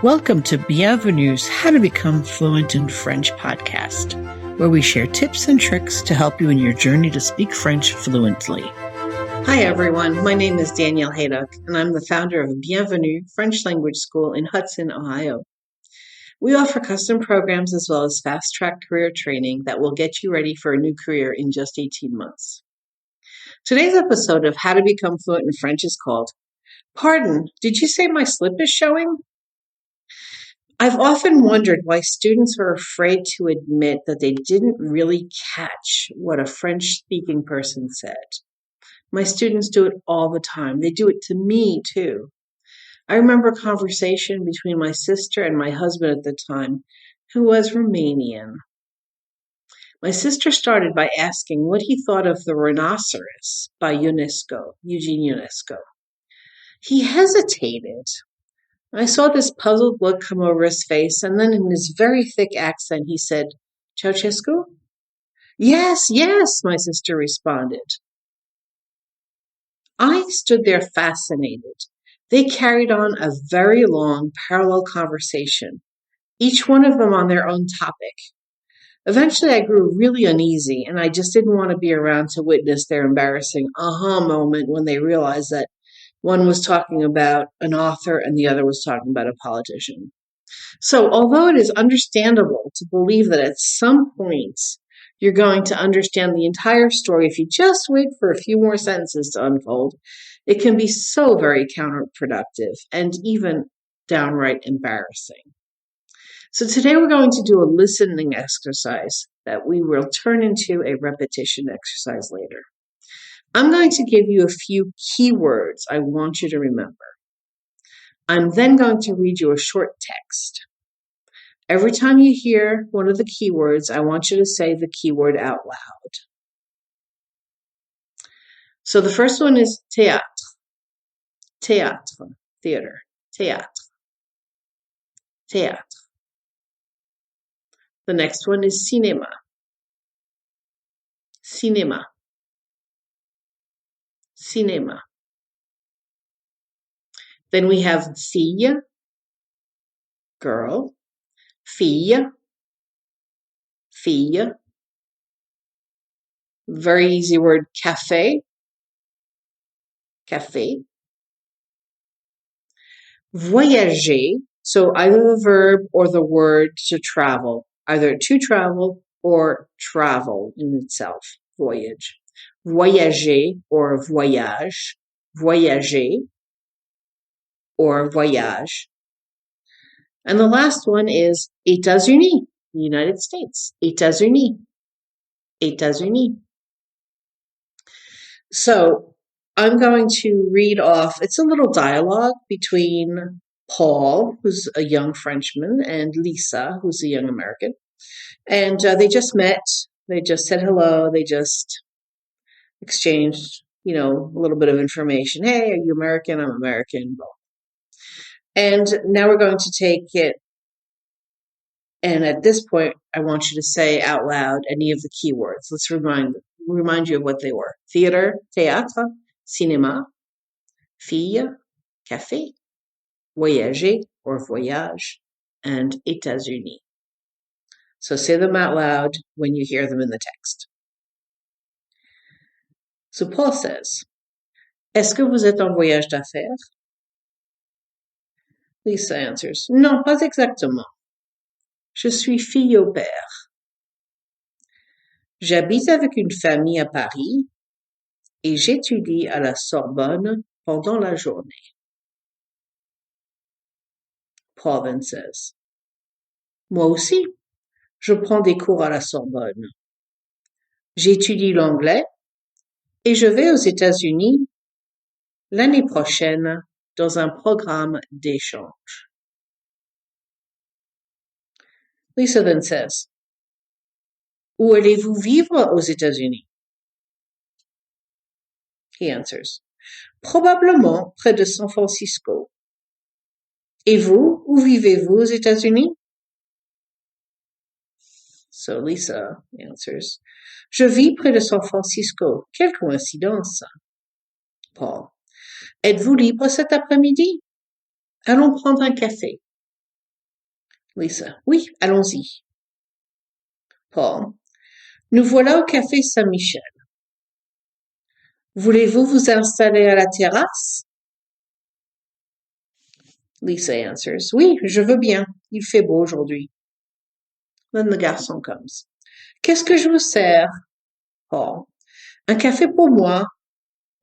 Welcome to Bienvenue's How to Become Fluent in French podcast, where we share tips and tricks to help you in your journey to speak French fluently. Hi everyone, my name is Danielle Haydock, and I'm the founder of Bienvenue French Language School in Hudson, Ohio. We offer custom programs as well as fast-track career training that will get you ready for a new career in just 18 months. Today's episode of How to Become Fluent in French is called, Pardon, did you say my slip is showing? I've often wondered why students are afraid to admit that they didn't really catch what a French-speaking person said. My students do it all the time. They do it to me, too. I remember a conversation between my sister and my husband at the time, who was Romanian. My sister started by asking what he thought of The Rhinoceros by Eugene Ionesco. He hesitated. I saw this puzzled look come over his face, and then in his very thick accent, he said, Ceausescu? Yes, my sister responded. I stood there fascinated. They carried on a very long, parallel conversation, each one of them on their own topic. Eventually, I grew really uneasy, and I just didn't want to be around to witness their embarrassing aha moment when they realized that one was talking about an author and the other was talking about a politician. So, although it is understandable to believe that at some point you're going to understand the entire story if you just wait for a few more sentences to unfold, it can be so very counterproductive and even downright embarrassing. So today we're going to do a listening exercise that we will turn into a repetition exercise later. I'm going to give you a few keywords I want you to remember. I'm then going to read you a short text. Every time you hear one of the keywords, I want you to say the keyword out loud. So the first one is théâtre. Théâtre, theater. Théâtre. Théâtre. The next one is cinéma. Cinéma. Cinéma. Then we have fille, girl, fille, fille. Very easy word, café, café. Voyager, so either the verb or the word to travel, either to travel or travel in itself, voyage. Voyager or voyage, voyager or voyage. And the last one is États-Unis, United States. États-Unis, États-Unis. So I'm going to read off, it's a little dialogue between Paul, who's a young Frenchman, and Lisa, who's a young American. And they just met, they just said hello, they just exchanged, a little bit of information. Hey, are you American? I'm American. And now we're going to take it, and at this point, I want you to say out loud any of the keywords. Let's remind you of what they were. Theater, théâtre, cinéma, fille, café, voyager or voyage, and États-Unis. So say them out loud when you hear them in the text. So Paul says, Est-ce que vous êtes en voyage d'affaires? Lisa answers, Non, pas exactement. Je suis fille au père. J'habite avec une famille à Paris et j'étudie à la Sorbonne pendant la journée. Paul then says, Moi aussi, je prends des cours à la Sorbonne. J'étudie l'anglais et je vais aux États-Unis l'année prochaine dans un programme d'échange. Lisa then says, Où allez-vous vivre aux États-Unis? He answers, Probablement près de San Francisco. Et vous, où vivez-vous aux États-Unis? So Lisa answers, Je vis près de San Francisco. Quelle coïncidence. Paul, êtes-vous libre cet après-midi? Allons prendre un café. Lisa. Oui, allons-y. Paul. Nous voilà au café Saint-Michel. Voulez-vous vous installer à la terrasse? Lisa answers. Oui, je veux bien. Il fait beau aujourd'hui. Then the garçon comes. Qu'est-ce que je vous sers? Paul. Un café pour moi.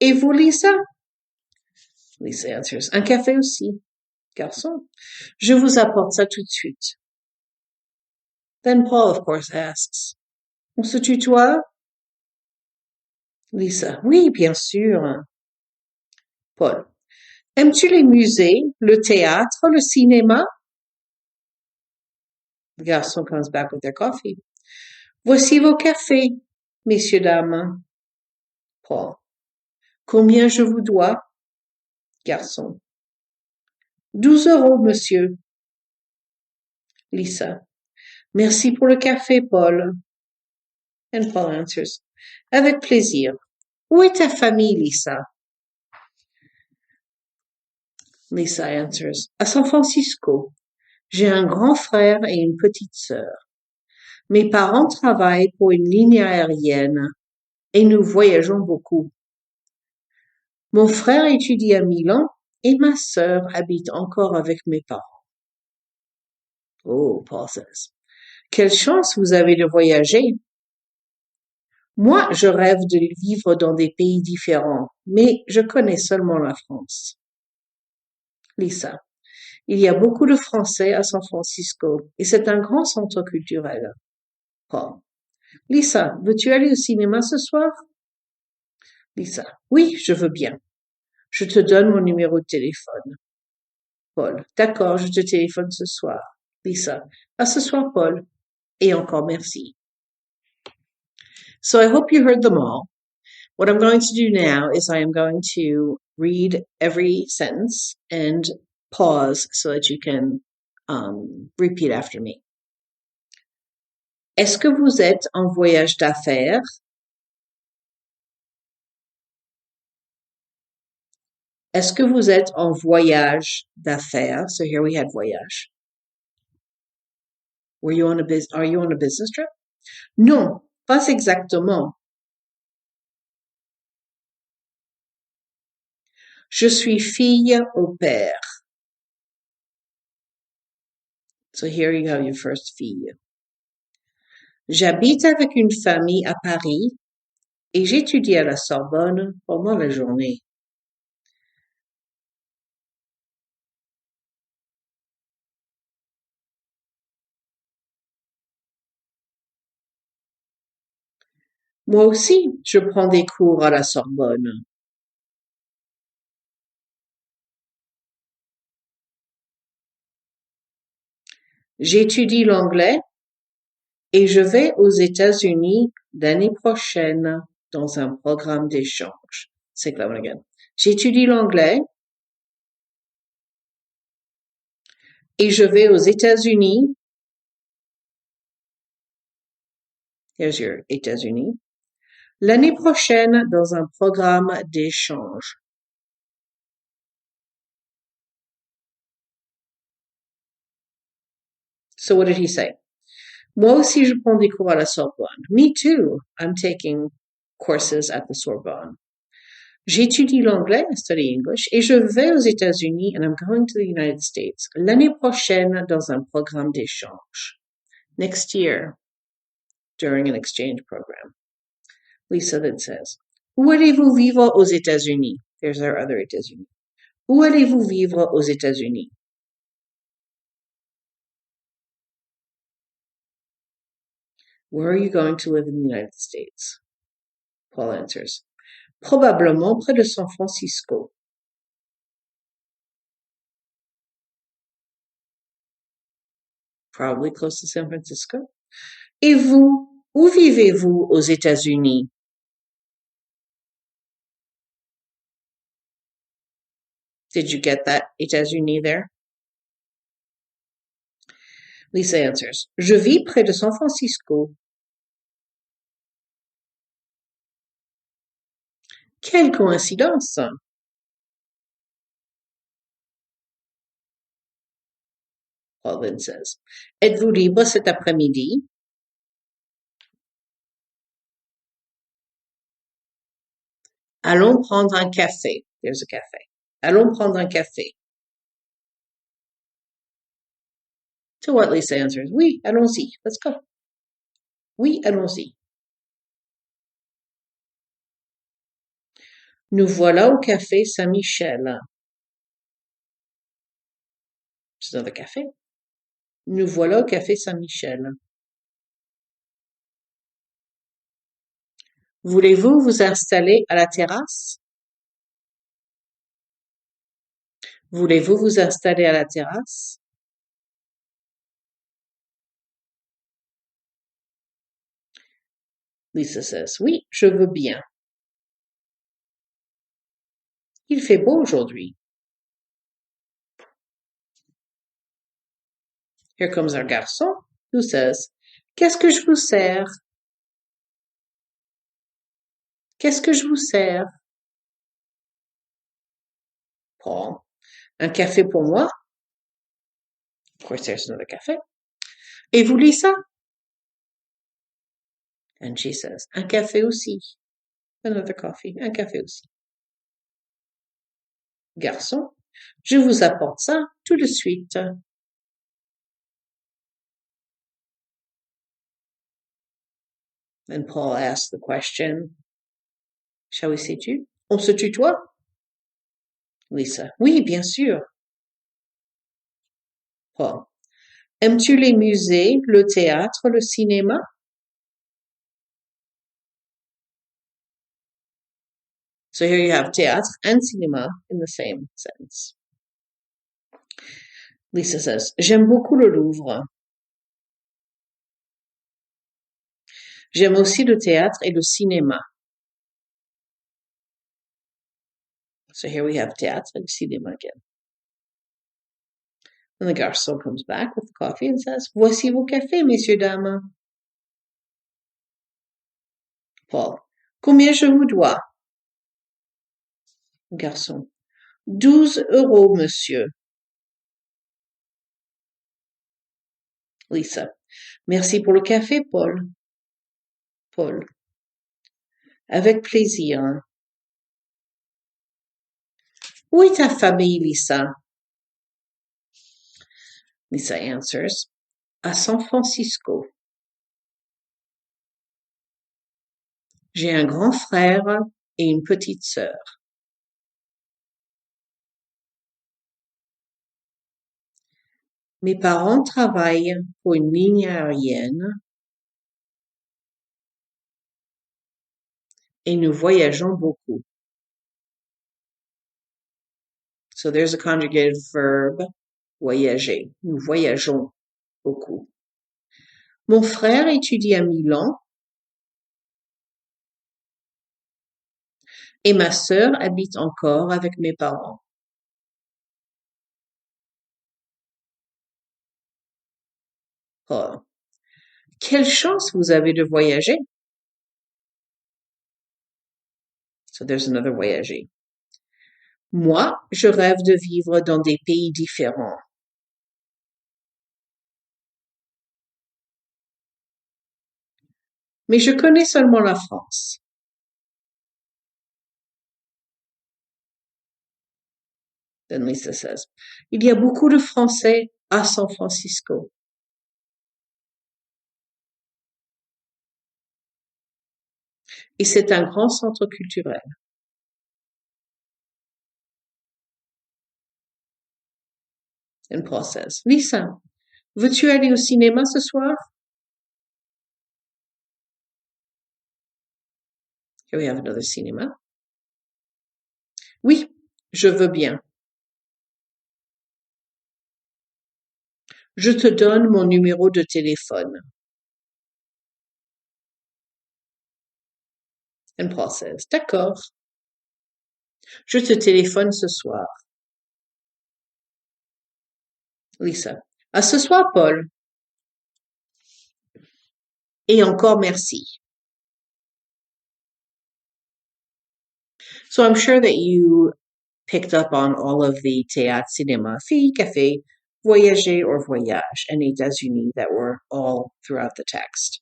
Et vous, Lisa? Lisa answers. Un café aussi. Garçon. Je vous apporte ça tout de suite. Then Paul, of course, asks. On se tutoie? Lisa. Oui, bien sûr. Paul. Aimes-tu les musées, le théâtre, le cinéma? The garçon comes back with their coffee. Voici vos cafés, messieurs, dames. Paul. Combien je vous dois? Garçon. 12 euros, monsieur. Lisa. Merci pour le café, Paul. And Paul answers. Avec plaisir. Où est ta famille, Lisa? Lisa answers. À San Francisco. J'ai un grand frère et une petite sœur. Mes parents travaillent pour une ligne aérienne et nous voyageons beaucoup. Mon frère étudie à Milan et ma sœur habite encore avec mes parents. Oh, Paul says. Quelle chance vous avez de voyager. Moi, je rêve de vivre dans des pays différents, mais je connais seulement la France. Lisa. Il y a beaucoup de Français à San Francisco et c'est un grand centre culturel. Paul. Lisa, veux-tu aller au cinéma ce soir? Lisa. Oui, je veux bien. Je te donne mon numéro de téléphone. Paul. D'accord, je te téléphone ce soir. Lisa. À ce soir, Paul. Et encore merci. So I hope you heard them all. What I'm going to do now is I am going to read every sentence and pause so that you can repeat after me. Est-ce que vous êtes en voyage d'affaires? Est-ce que vous êtes en voyage d'affaires? So here we had voyage. Are you on a business trip? Non, pas exactement. Je suis fille au père. So here you have your first fille. J'habite avec une famille à Paris et j'étudie à la Sorbonne pendant la journée. Moi aussi, je prends des cours à la Sorbonne. J'étudie l'anglais et je vais aux États-Unis l'année prochaine dans un programme d'échange. C'est that one again. J'étudie l'anglais et je vais aux États-Unis. Here's your États-Unis. L'année prochaine dans un programme d'échange. So what did he say? Moi aussi, je prends des cours à la Sorbonne. Me too. I'm taking courses at the Sorbonne. J'étudie l'anglais, I study English, et je vais aux États-Unis, and I'm going to the United States, l'année prochaine dans un programme d'échange. Next year, during an exchange program. Lisa then says, Où allez-vous vivre aux États-Unis? There's our other États-Unis. Où allez-vous vivre aux États-Unis? Where are you going to live in the United States? Paul answers, Probablement près de San Francisco. Probably close to San Francisco. Et vous, où vivez-vous aux États-Unis? Did you get that États-Unis there? Lisa answers, Je vis près de San Francisco. Quelle coïncidence! Paul then says, êtes-vous libre cet après-midi? Allons prendre un café. There's a café. Allons prendre un café. To what Lisa answers, oui, allons-y. Let's go. Oui, allons-y. Nous voilà au café Saint-Michel. It's another café. Nous voilà au café Saint-Michel. Voulez-vous vous installer à la terrasse? Voulez-vous vous installer à la terrasse? Lisa says, oui, je veux bien. Il fait beau aujourd'hui. Here comes our garçon, who says, qu'est-ce que je vous sers? Qu'est-ce que je vous sers? Paul, un café pour moi? Of course, there's another café. Et vous, Lisa? And she says, un café aussi. Another coffee, un café aussi. Garçon, je vous apporte ça tout de suite. And Paul asks the question, shall we say tu? On se tutoie? Lisa, oui, bien sûr. Paul, aimes-tu les musées, le théâtre, le cinéma? So here you have théâtre and cinéma in the same sentence. Lisa says, j'aime beaucoup le Louvre. J'aime aussi le théâtre et le cinéma. So here we have théâtre and cinéma again. And the garçon comes back with the coffee and says, voici vos cafés, messieurs, dames. Paul, combien je vous dois? Garçon, 12 euros, monsieur. Lisa, merci pour le café, Paul. Paul, avec plaisir. Où est ta famille, Lisa? Lisa answers, à San Francisco. J'ai un grand frère et une petite sœur. Mes parents travaillent pour une ligne aérienne et nous voyageons beaucoup. So there's a conjugated verb, voyager. Nous voyageons beaucoup. Mon frère étudie à Milan et ma sœur habite encore avec mes parents. Oh. Quelle chance vous avez de voyager. So there's another voyager. Moi, je rêve de vivre dans des pays différents. Mais je connais seulement la France. Then Lisa says, il y a beaucoup de Français à San Francisco. Et c'est un grand centre culturel. And Paul says, Lisa, veux-tu aller au cinéma ce soir? Here we have another cinéma. Oui, je veux bien. Je te donne mon numéro de téléphone. And Paul says, d'accord. Je te téléphone ce soir. Lisa, à ce soir, Paul. Et encore merci. So I'm sure that you picked up on all of the théâtre, cinéma, fille, café voyager or voyage, any does you need that were all throughout the text.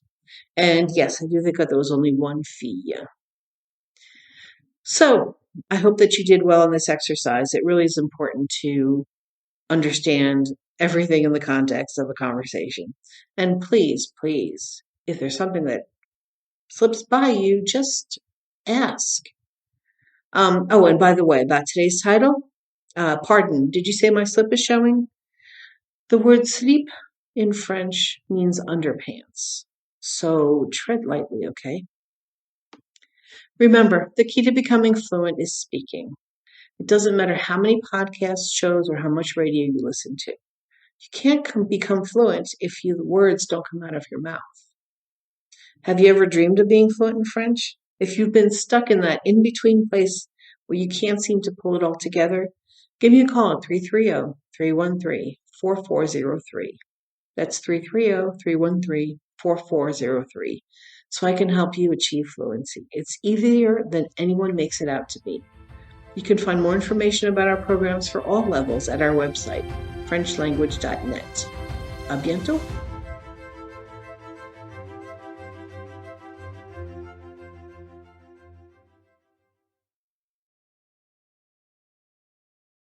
And yes, I do think that there was only one fee. So I hope that you did well in this exercise. It really is important to understand everything in the context of a conversation. And please, please, if there's something that slips by you, just ask. Oh, and by the way, about today's title, pardon, did you say my slip is showing? The word slip in French means underpants. So tread lightly, okay? Remember, the key to becoming fluent is speaking. It doesn't matter how many podcasts, shows, or how much radio you listen to. You can't become fluent if the words don't come out of your mouth. Have you ever dreamed of being fluent in French? If you've been stuck in that in-between place where you can't seem to pull it all together, give me a call at 330-313-4403. That's 330-313-4403. So I can help you achieve fluency. It's easier than anyone makes it out to be. You can find more information about our programs for all levels at our website, FrenchLanguage.net. À bientôt!